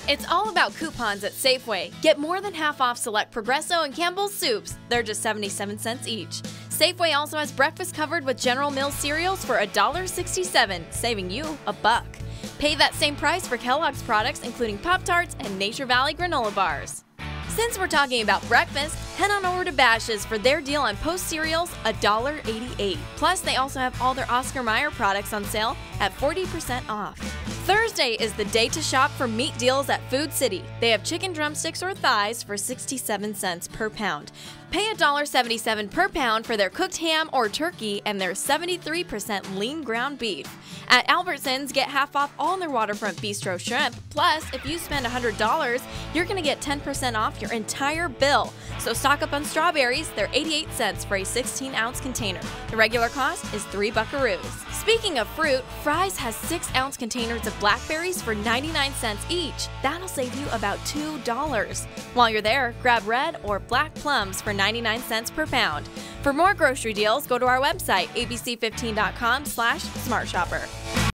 It's all about coupons at Safeway. Get more than half off select Progresso and Campbell's soups. They're just 77 cents each. Safeway also has breakfast covered with General Mills cereals for $1.67, saving you a buck. Pay that same price for Kellogg's products, including Pop-Tarts and Nature Valley granola bars. Since we're talking about breakfast, head on over to Bash's for their deal on Post cereals, $1.88. Plus, they also have all their Oscar Mayer products on sale at 40% off. Thursday is the day to shop for meat deals at Food City. They have chicken drumsticks or thighs for 67 cents per pound. Pay $1.77 per pound for their cooked ham or turkey and their 73% lean ground beef. At Albertsons, get half off all their waterfront bistro shrimp. Plus, if you spend $100, you're going to get 10% off your entire bill. So stock up on strawberries. They're 88 cents for a 16-ounce container. The regular cost is $3 buckaroos. Speaking of fruit, Fry's has 6-ounce containers of blackberries for 99 cents each. That'll save you about $2. While you're there, grab red or black plums for 99 cents per pound. For more grocery deals, go to our website, abc15.com/smartshopper.